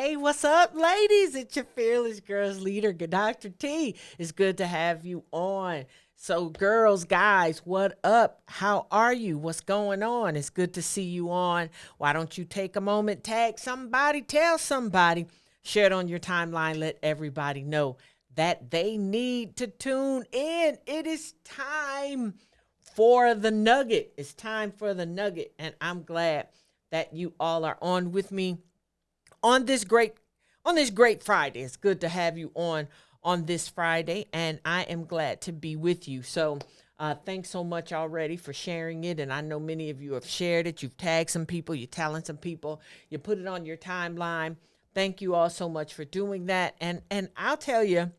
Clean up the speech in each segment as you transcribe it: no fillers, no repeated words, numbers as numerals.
Hey, what's up, ladies? It's your fearless girls leader, Dr. T. It's good to have you on. So, girls, guys, what up? How are you? What's going on? It's good to see you on. Why don't you take a moment, tag somebody, tell somebody, share it on your timeline, let everybody know that they need to tune in. It is time for the Nugget. It's time for the Nugget, and I'm glad that you all are on with me on this great Friday. It's good to have you on this Friday, and I am glad to be with you. So, thanks so much already for sharing it, and I know many of you have shared it. You've tagged some people, you're telling some people, you put it on your timeline. Thank you all so much for doing that, and I'll tell you,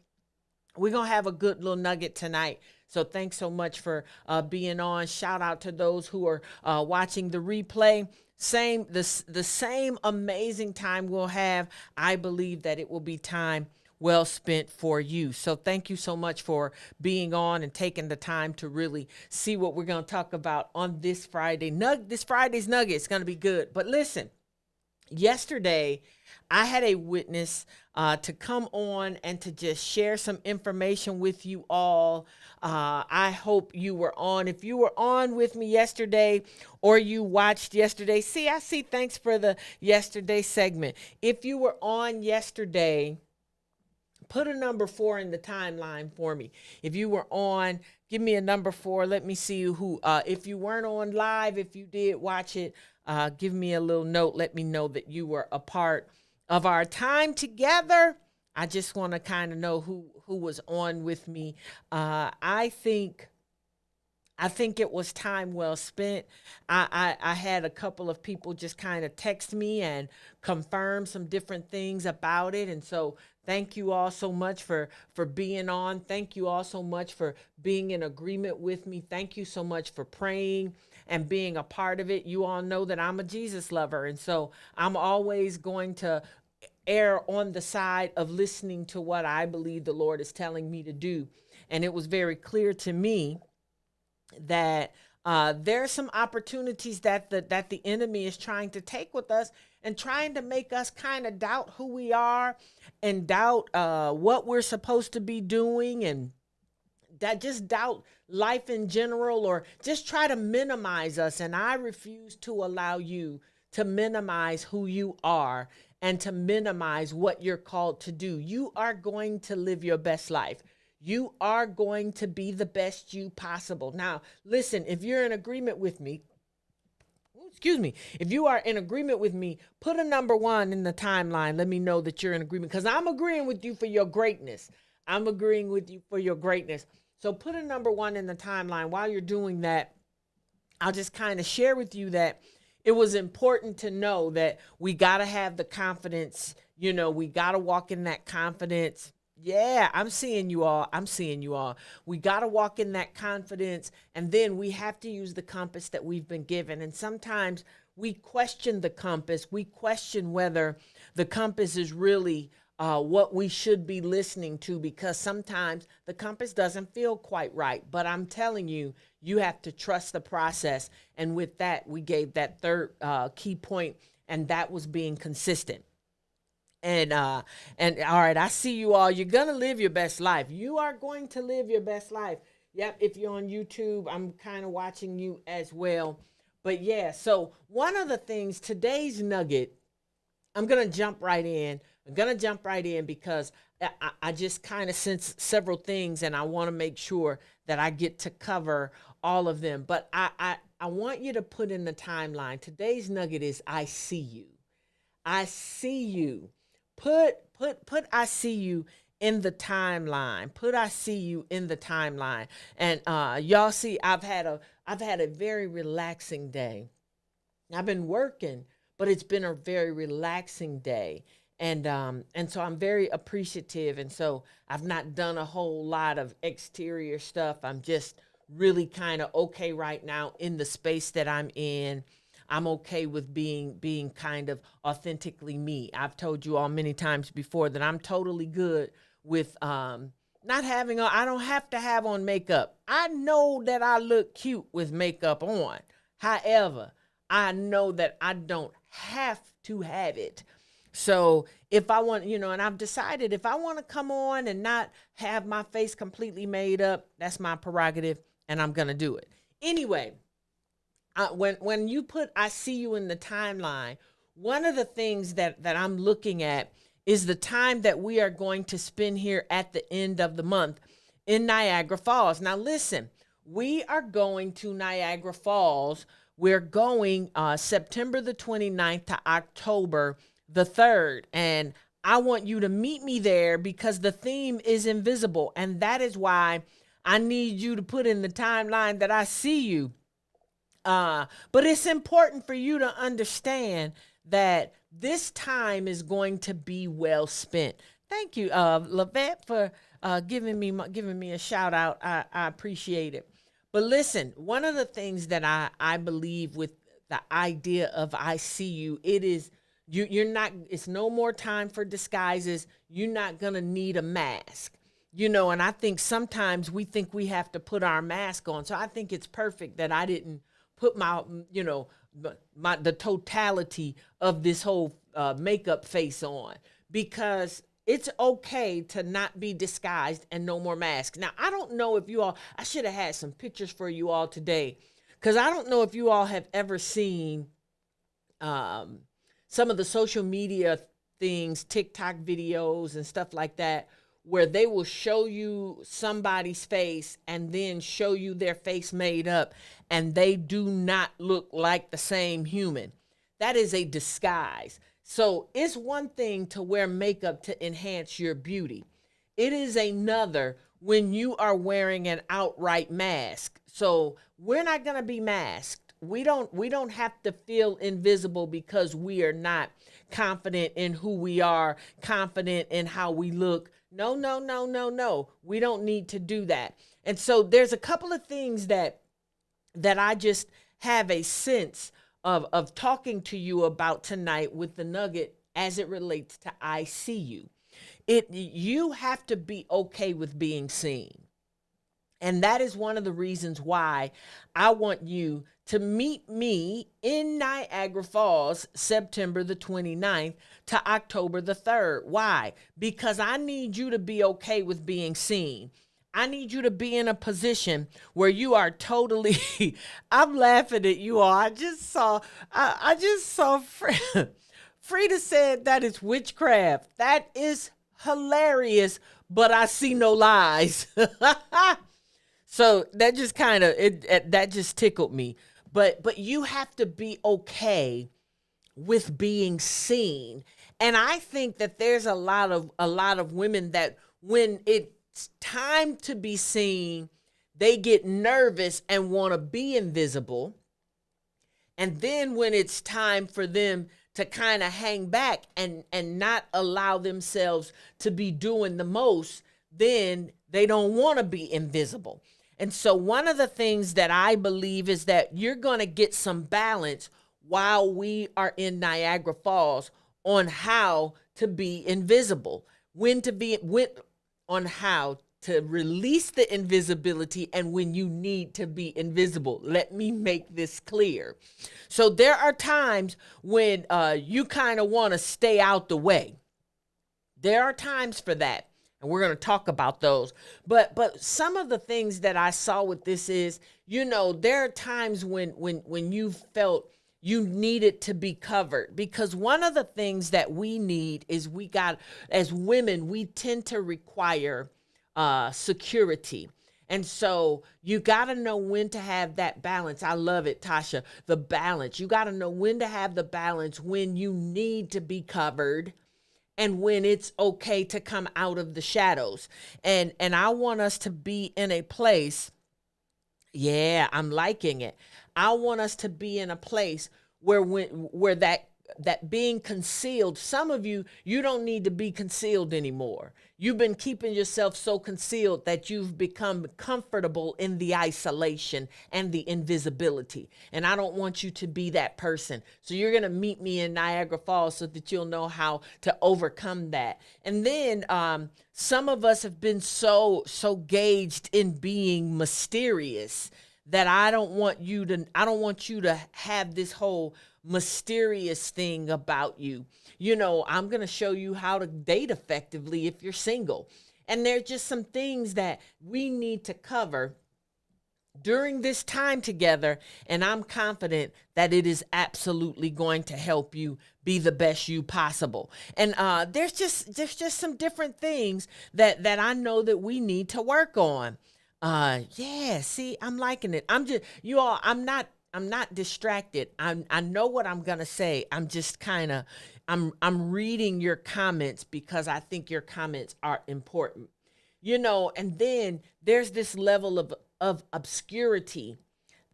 we're gonna have a good little nugget tonight. So thanks so much for being on. Shout out to those who are watching the replay. The same amazing time we'll have. I believe that it will be time well spent for you. So thank you so much for being on and taking the time to really see what we're going to talk about on this Friday. This Friday's nugget is going to be good. But listen, yesterday I had a witness to come on and to just share some information with you all. I hope you were on. If you were on with me yesterday or you watched yesterday, I see. Thanks for the yesterday segment. If you were on yesterday, put a number 4 in the timeline for me. If you were on, give me a number 4. Let me see who. If you weren't on live, if you did watch it, give me a little note. Let me know that you were a part of our time together. I just want to kind of know who was on with me. I think it was time well spent. I had a couple of people just kind of text me and confirm some different things about it. And so thank you all so much for being on. Thank you all so much for being in agreement with me. Thank you so much for praying and being a part of it. You all know that I'm a Jesus lover. And so I'm always going to err on the side of listening to what I believe the Lord is telling me to do. And it was very clear to me that there are some opportunities that the enemy is trying to take with us and trying to make us kind of doubt who we are and doubt what we're supposed to be doing, and that just doubt life in general, or just try to minimize us. And I refuse to allow you to minimize who you are and to minimize what you're called to do. You are going to live your best life. You are going to be the best you possible. Now, listen, if you're in agreement with me, if you are in agreement with me, put a number 1 in the timeline. Let me know that you're in agreement, because I'm agreeing with you for your greatness. I'm agreeing with you for your greatness. So put a number 1 in the timeline. While you're doing that, I'll just kind of share with you that it was important to know that we got to have the confidence. We got to walk in that confidence. Yeah, I'm seeing you all. We got to walk in that confidence, and then we have to use the compass that we've been given. And sometimes we question the compass. We question whether the compass is really what we should be listening to, because sometimes the compass doesn't feel quite right. But I'm telling you, you have to trust the process. And with that, we gave that third key point, and that was being consistent. And all right, I see you all. You're gonna live your best life. You are going to live your best life. Yep. If you're on YouTube, I'm kind of watching you as well. But yeah, so one of the things, today's nugget, I'm gonna jump right in. Because I just kind of sense several things, and I want to make sure that I get to cover all of them. But I want you to put in the timeline. Today's nugget is I see you. I see you. Put I see you in the timeline. Put I see you in the timeline. And y'all see, I've had a very relaxing day. I've been working, but it's been a very relaxing day. And so I'm very appreciative. And so I've not done a whole lot of exterior stuff. I'm just really kind of okay right now in the space that I'm in. I'm okay with being kind of authentically me. I've told you all many times before that I'm totally good with not having I don't have to have on makeup. I know that I look cute with makeup on. However, I know that I don't have to have it. So if I want, and I've decided if I want to come on and not have my face completely made up, that's my prerogative, and I'm gonna do it anyway. When you put "I see you" in the timeline, one of the things that I'm looking at is the time that we are going to spend here at the end of the month in Niagara Falls. Now, listen, we are going to Niagara Falls. We're going September the 29th to October the 3rd. And I want you to meet me there because the theme is invisible. And that is why I need you to put in the timeline that I see you. But it's important for you to understand that this time is going to be well spent. Thank you, Lavette, for giving me a shout out. I appreciate it. But listen, one of the things that I believe with the idea of "I see you," it is you're not. It's no more time for disguises. You're not gonna need a mask. And I think sometimes we think we have to put our mask on. So I think it's perfect that I didn't put my, the totality of this whole makeup face on, because it's okay to not be disguised and no more masks. Now, I don't know if you all, I should have had some pictures for you all today, because I don't know if you all have ever seen some of the social media things, TikTok videos and stuff like that, where they will show you somebody's face and then show you their face made up, and they do not look like the same human. That is a disguise. So it's one thing to wear makeup to enhance your beauty. It is another when you are wearing an outright mask. So we're not going to be masked. We don't have to feel invisible because we are not confident in who we are, confident in how we look. No, no, no, no, no. We don't need to do that. And so there's a couple of things that I just have a sense of talking to you about tonight with the Nugget as it relates to "I see you." You have to be okay with being seen. And that is one of the reasons why I want you to meet me in Niagara Falls, September the 29th to October the 3rd. Why? Because I need you to be okay with being seen. I need you to be in a position where you are totally, I'm laughing at you all. I just saw Frida said that is witchcraft. That is hilarious, but I see no lies. So that just that just tickled me. But you have to be okay with being seen. And I think that there's a lot of women that when it's time to be seen, they get nervous and want to be invisible. And then when it's time for them to kind of hang back and not allow themselves to be doing the most, then they don't want to be invisible. And so one of the things that I believe is that you're going to get some balance while we are in Niagara Falls on how to be invisible, on how to release the invisibility, and when you need to be invisible. Let me make this clear. So there are times when you kind of want to stay out the way. There are times for that. And we're going to talk about those. But some of the things that I saw with this is, there are times when you felt you needed to be covered, because one of the things that we need is as women, we tend to require security. And so you got to know when to have that balance. I love it, Tasha, the balance. You got to know when to have the balance, when you need to be covered and when it's okay to come out of the shadows. And I want us to be in a place, yeah, I'm liking it. I want us to be in a place where that being concealed, some of you don't need to be concealed anymore. You've been keeping yourself so concealed that you've become comfortable in the isolation and the invisibility. And I don't want you to be that person. So you're going to meet me in Niagara Falls so that you'll know how to overcome that. And then some of us have been so gauged in being mysterious that I don't want you to have this whole mysterious thing about you. I'm going to show you how to date effectively if you're single. And there's just some things that we need to cover during this time together, and I'm confident that it is absolutely going to help you be the best you possible. And there's just some different things that I know that we need to work on. Yeah, see, I'm liking it. I'm not distracted. I know what I'm gonna say. I'm just kind of I'm reading your comments because I think your comments are important. And then there's this level of obscurity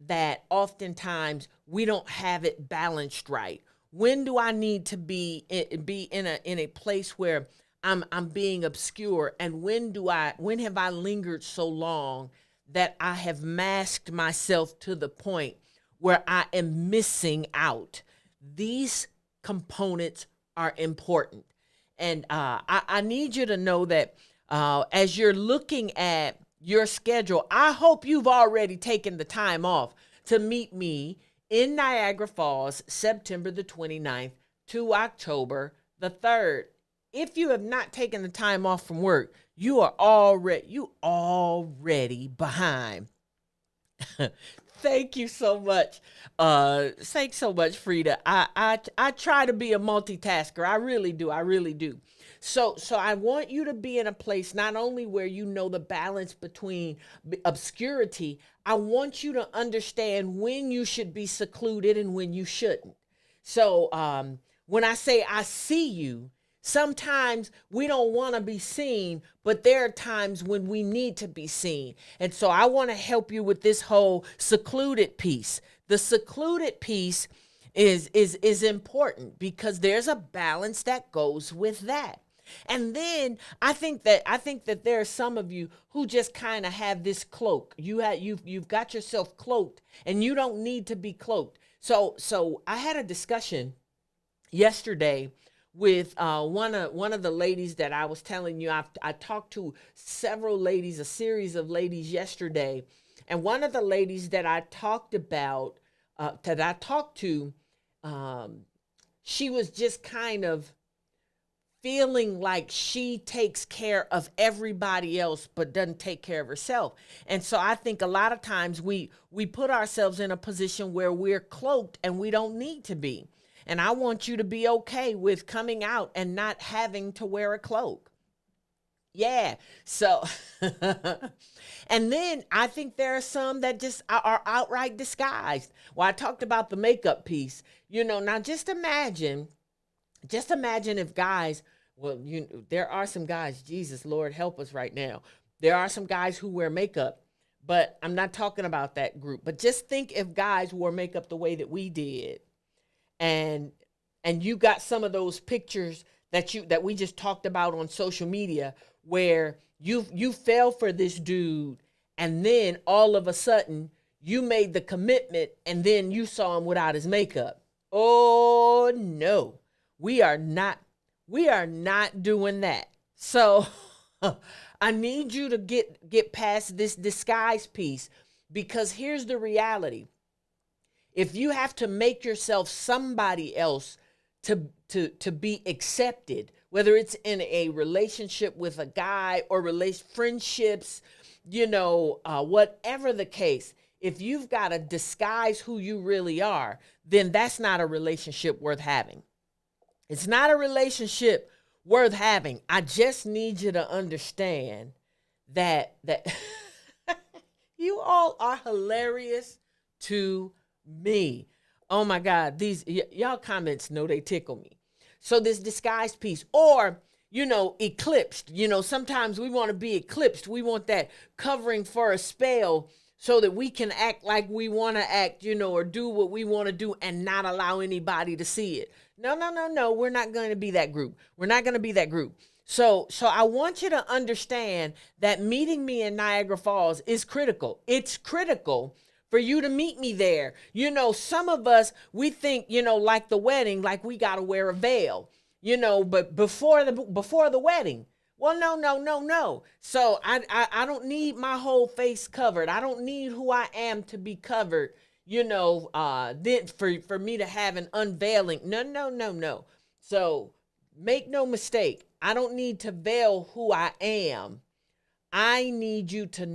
that oftentimes we don't have it balanced right. When do I need to be in a place where I'm being obscure, and when have I lingered so long that I have masked myself to the point where I am missing out? These components are important. And I need you to know that as you're looking at your schedule, I hope you've already taken the time off to meet me in Niagara Falls, September the 29th to October the 3rd. If you have not taken the time off from work, you already behind. Thank you so much. Thanks so much, Frida. I try to be a multitasker. I really do. I really do. So I want you to be in a place not only where you know the balance between obscurity. I want you to understand when you should be secluded and when you shouldn't. So when I say I see you, sometimes we don't want to be seen, but there are times when we need to be seen. And so I want to help you with this whole secluded piece. The secluded piece is important because there's a balance that goes with that. And then I think that there are some of you who just kind of have this cloak. You've got yourself cloaked, and you don't need to be cloaked. So I had a discussion yesterday with one of the ladies that I was telling you. I talked to several ladies, a series of ladies yesterday, and one of the ladies that I talked to, she was just kind of feeling like she takes care of everybody else but doesn't take care of herself. And so I think a lot of times we put ourselves in a position where we're cloaked and we don't need to be. And I want you to be okay with coming out and not having to wear a cloak. Yeah. So, and then I think there are some that just are outright disguised. Well, I talked about the makeup piece, now just imagine if guys, there are some guys, Jesus, Lord, help us right now. There are some guys who wear makeup, but I'm not talking about that group. But just think if guys wore makeup the way that we did, and you got some of those pictures that we just talked about on social media where you fell for this dude, and then all of a sudden you made the commitment, and then you saw him without his makeup. Oh no, we are not doing that. So I need you to get past this disguise piece, because here's the reality. If you have to make yourself somebody else to be accepted, whether it's in a relationship with a guy or friendships, whatever the case, if you've got to disguise who you really are, then that's not a relationship worth having. It's not a relationship worth having. I just need you to understand that you all are hilarious to me. Oh my God, these y'all comments know they tickle me. So this disguise piece, or eclipsed. Sometimes we want to be eclipsed. We want that covering for a spell so that we can act like we want to act, or do what we want to do and not allow anybody to see it. No. We're not going to be that group. We're not going to be that group. So I want you to understand that meeting me in Niagara Falls is critical. It's critical for you to meet me there. Some of us, we think, like the wedding, like we got to wear a veil, but before the wedding, Well, no, no, no, no. So I don't need my whole face covered. I don't need who I am to be covered. Then for me to have an unveiling. No, no, no, no. So make no mistake. I don't need to veil who I am. I need you to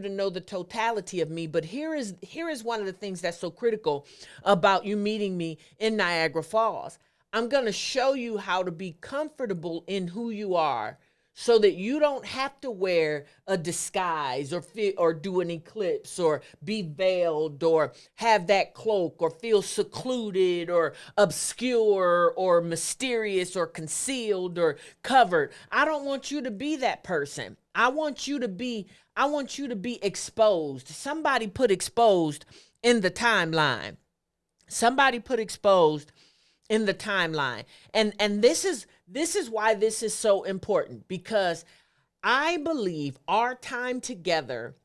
know the totality of me. But here is one of the things that's so critical about you meeting me in Niagara Falls. I'm going to show you how to be comfortable in who you are so that you don't have to wear a disguise or do an eclipse or be veiled or have that cloak or feel secluded or obscure or mysterious or concealed or covered. I don't want you to be that person. I want you to be exposed. Somebody put exposed in the timeline. Somebody put exposed in the timeline. And this is why this is so important, because I believe our time together,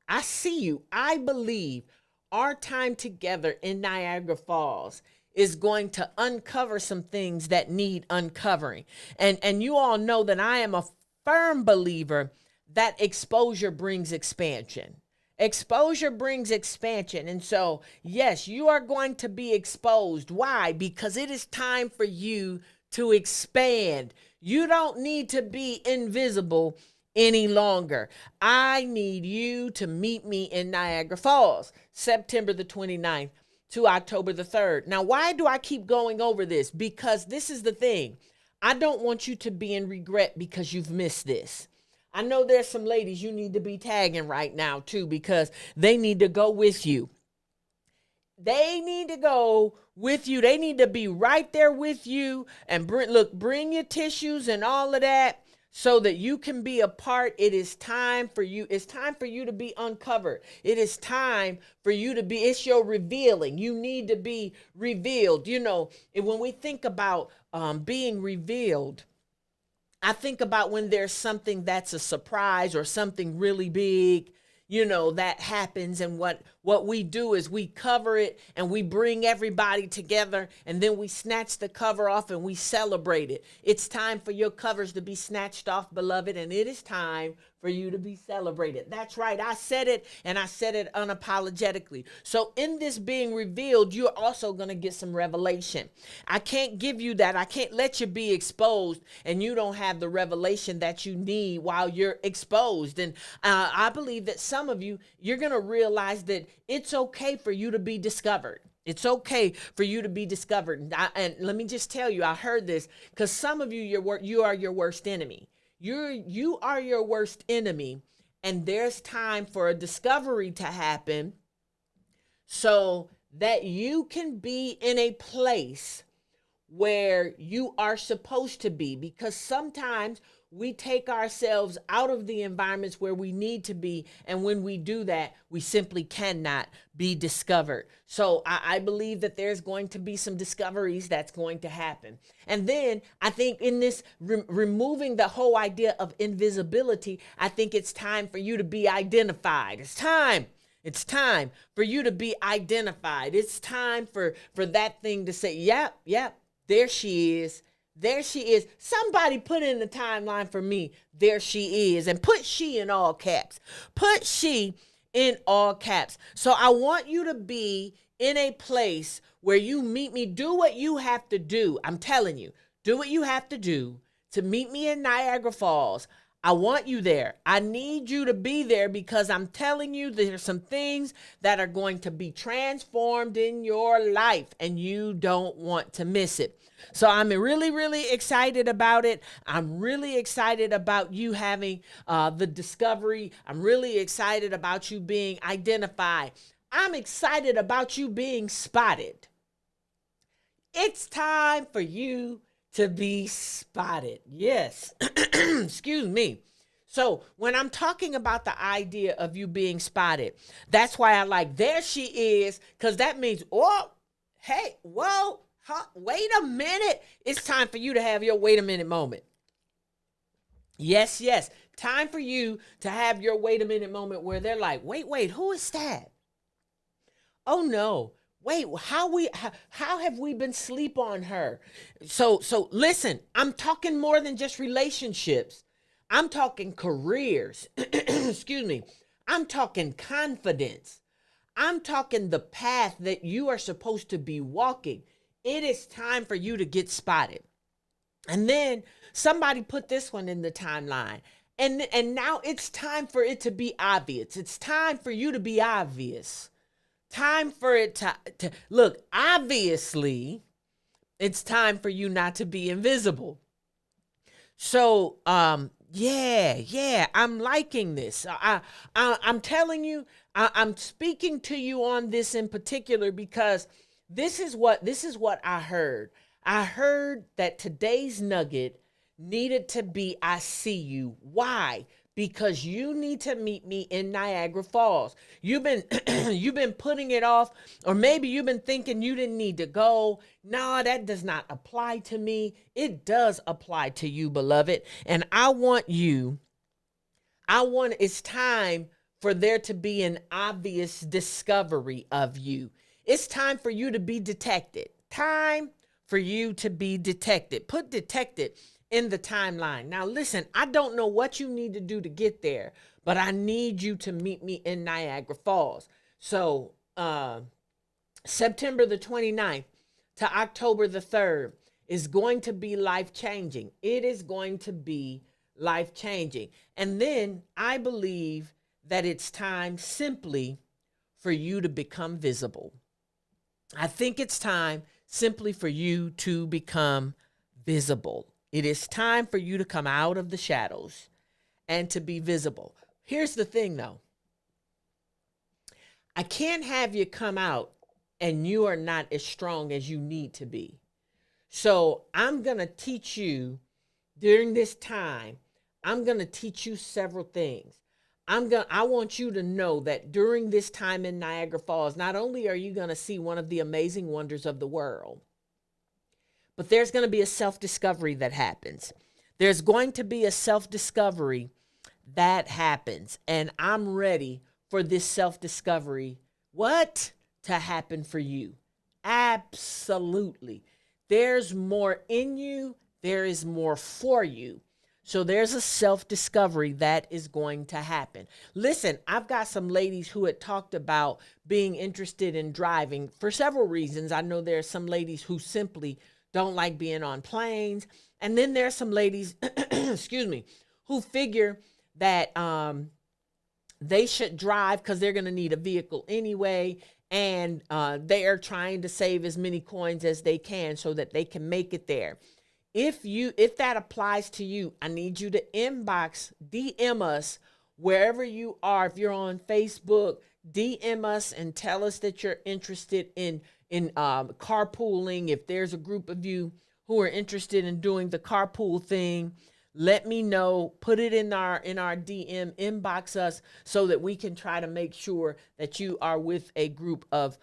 I see you. I believe our time together in Niagara Falls is going to uncover some things that need uncovering. And you all know that I am a firm believer that exposure brings expansion. Exposure brings expansion. And so, yes, you are going to be exposed. Why? Because it is time for you to expand. You don't need to be invisible any longer. I need you to meet me in Niagara Falls, September the 29th to October the 3rd. Now, why do I keep going over this? Because this is the thing. I don't want you to be in regret because you've missed this. I know there's some ladies you need to be tagging right now too, because they need to go with you. They need to go with you. They need to be right there with you and bring your tissues and all of that so that you can be a part. It is time for you. It's time for you to be uncovered. It is time for you to be, it's your revealing. You need to be revealed. And when we think about being revealed, I think about when there's something that's a surprise or something really big, that happens. And what we do is we cover it and we bring everybody together, and then we snatch the cover off and we celebrate it. It's time for your covers to be snatched off, beloved, and it is time for you to be celebrated. That's right. I said it, and I said it unapologetically. So in this being revealed, you're also going to get some revelation. I can't give you that. I can't let you be exposed and you don't have the revelation that you need while you're exposed. And I believe that some of you, you're going to realize that it's okay for you to be discovered. It's okay for you to be discovered. And let me just tell you, I heard this because some of you, you are your worst enemy. You are your worst enemy, and there's time for a discovery to happen so that you can be in a place where you are supposed to be, because sometimes we take ourselves out of the environments where we need to be, and when we do that, we simply cannot be discovered. So I believe that there's going to be some discoveries that's going to happen. And then I think in this removing the whole idea of invisibility, I think it's time for you to be identified. It's time for you to be identified. It's time for that thing to say, yep, there she is. There she is. Somebody put in the timeline for me. There she is. And put she in all caps. Put she in all caps. So I want you to be in a place where you meet me. Do what you have to do. I'm telling you, do what you have to do to meet me in Niagara Falls. I want you there. I need you to be there because I'm telling you there's some things that are going to be transformed in your life and you don't want to miss it. So I'm really, really excited about it. I'm really excited about you having the discovery. I'm really excited about you being identified. I'm excited about you being spotted. It's time for you to be spotted. Yes. Excuse me. So when I'm talking about the idea of you being spotted, that's why I like there she is, because that means, oh, hey, whoa. Wait a minute. It's time for you to have your wait a minute moment. Yes. Time for you to have your wait a minute moment where they're like, wait, who is that? Oh no, Wait, how have we been sleep on her? So listen, I'm talking more than just relationships. I'm talking careers. Excuse me. I'm talking confidence. I'm talking the path that you are supposed to be walking. It is time for you to get spotted. And then somebody put this one in the timeline. And now it's time for it to be obvious. It's time for you to be obvious. Time for it to look, obviously, it's time for you not to be invisible. So, yeah, I'm liking this. I'm telling you, I'm speaking to you on this in particular because this is what I heard. I heard that today's nugget needed to be I see you. Why? Because you need to meet me in Niagara Falls. You've been you've been putting it off, or maybe you've been thinking you didn't need to go. No, that does not apply to me. It does apply to you, beloved. And it's time for there to be an obvious discovery of you. It's time for you to be detected. Time for you to be detected. Put detected in the timeline. Now, listen, I don't know what you need to do to get there, but I need you to meet me in Niagara Falls. So, September the 29th to October the 3rd is going to be life changing. It is going to be life changing. And then I believe that it's time simply for you to become visible. I think it's time simply for you to become visible. It is time for you to come out of the shadows and to be visible. Here's the thing though. I can't have you come out and you are not as strong as you need to be. So I'm going to teach you during this time. I'm going to teach you several things. I want you to know that during this time in Niagara Falls, not only are you going to see one of the amazing wonders of the world, but there's going to be a self-discovery that happens. There's going to be a self-discovery that happens. And I'm ready for this self-discovery. What? To happen for you. Absolutely. There's more in you. There is more for you. So there's a self-discovery that is going to happen. Listen, I've got some ladies who had talked about being interested in driving for several reasons. I know there are some ladies who simply don't like being on planes. And then there are some ladies, excuse me, who figure that they should drive because they're going to need a vehicle anyway. And they are trying to save as many coins as they can so that they can make it there. If that applies to you, I need you to DM us wherever you are. If you're on Facebook, DM us and tell us that you're interested in carpooling. If there's a group of you who are interested in doing the carpool thing, let me know. Put it in our DM, inbox us so that we can try to make sure that you are with a group of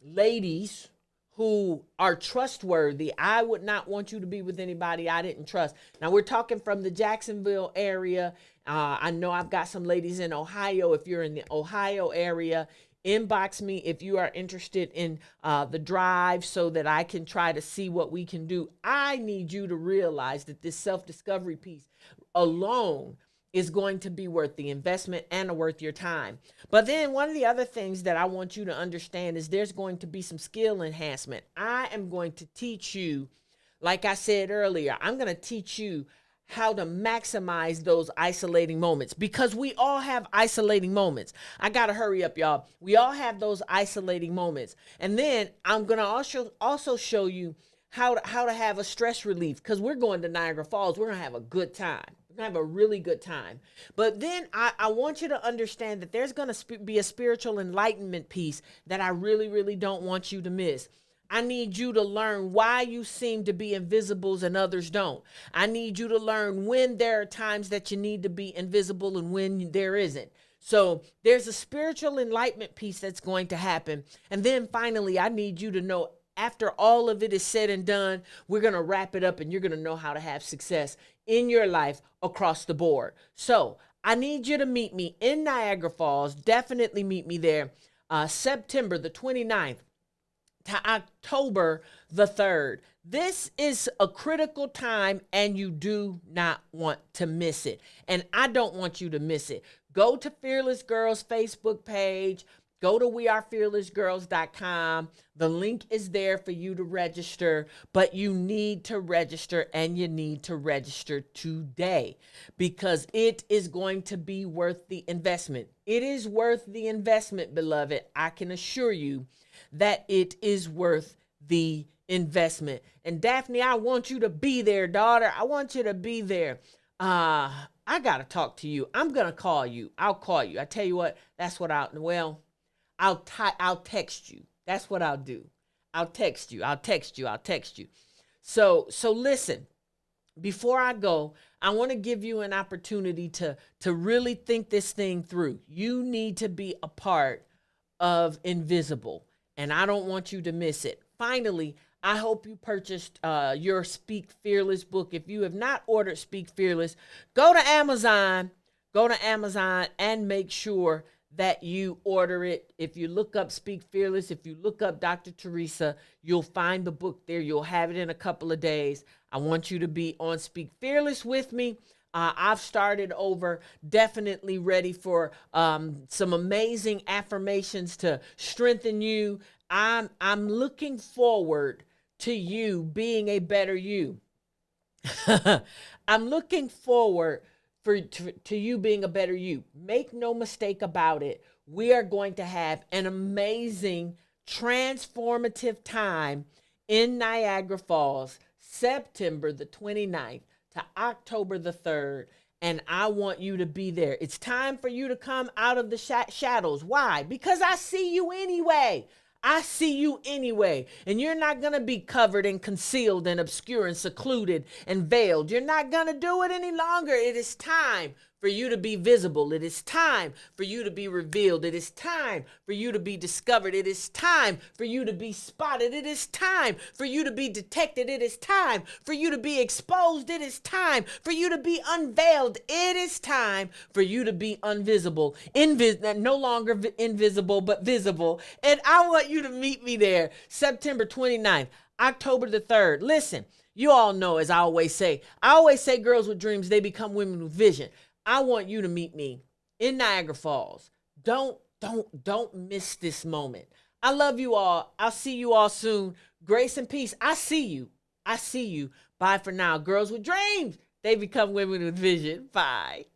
ladies who are trustworthy. I would not want you to be with anybody I didn't trust. Now, we're talking from the Jacksonville area. I know I've got some ladies in Ohio. If you're in the Ohio area, inbox me if you are interested in the drive so that I can try to see what we can do. I need you to realize that this self-discovery piece alone is going to be worth the investment and worth your time. But then one of the other things that I want you to understand is there's going to be some skill enhancement. I am going to teach you, like I said earlier, I'm going to teach you how to maximize those isolating moments, because we all have isolating moments. I got to hurry up, y'all. We all have those isolating moments. And then I'm going to also show you how to have a stress relief, because we're going to Niagara Falls. We're going to have a good time. We're going to have a really good time. But then I want you to understand that there's going to be a spiritual enlightenment piece that I really, really don't want you to miss. I need you to learn why you seem to be invisible and others don't. I need you to learn when there are times that you need to be invisible and when there isn't. So there's a spiritual enlightenment piece that's going to happen. And then finally, I need you to know, after all of it is said and done, we're going to wrap it up and you're going to know how to have success in your life across the board. So I need you to meet me in Niagara Falls. Definitely meet me there. September the 29th to October the 3rd. This is a critical time and you do not want to miss it. And I don't want you to miss it. Go to Fearless Girls Facebook page. Go to wearefearlessgirls.com. The link is there for you to register, but you need to register and you need to register today because it is going to be worth the investment. It is worth the investment, beloved. I can assure you that it is worth the investment. And Daphne, I want you to be there, daughter. I want you to be there. I got to talk to you. I'm going to call you. I'll call you. I tell you what, that's what I'll text you. That's what I'll do. I'll text you. So listen, before I go, I want to give you an opportunity to really think this thing through. You need to be a part of Invisible, and I don't want you to miss it. Finally, I hope you purchased your Speak Fearless book. If you have not ordered Speak Fearless, go to Amazon and make sure that you order it. If you look up Speak Fearless, if you look up Dr. Teresa, you'll find the book there. You'll have it in a couple of days. I want you to be on Speak Fearless with me. I've started over, definitely ready for some amazing affirmations to strengthen you. I'm looking forward to you being a better you. I'm looking forward to you being a better you. Make no mistake about it. We are going to have an amazing, transformative time in Niagara Falls, September the 29th to October the 3rd. And I want you to be there. It's time for you to come out of the shadows. Why? Because I see you anyway. I see you anyway, and you're not going to be covered and concealed and obscure and secluded and veiled. You're not going to do it any longer. It is time for you to be visible. It is time for you to be revealed. It is time for you to be discovered. It is time for you to be spotted. It is time for you to be detected. It is time for you to be exposed. It is time for you to be unveiled. It is time for you to be invisible. No longer invisible, but visible. And I want you to meet me there, September 29th, October the 3rd. Listen, you all know, as I always say, girls with dreams, they become women with vision. I want you to meet me in Niagara Falls. Don't miss this moment. I love you all. I'll see you all soon. Grace and peace. I see you. Bye for now. Girls with dreams, they become women with vision. Bye.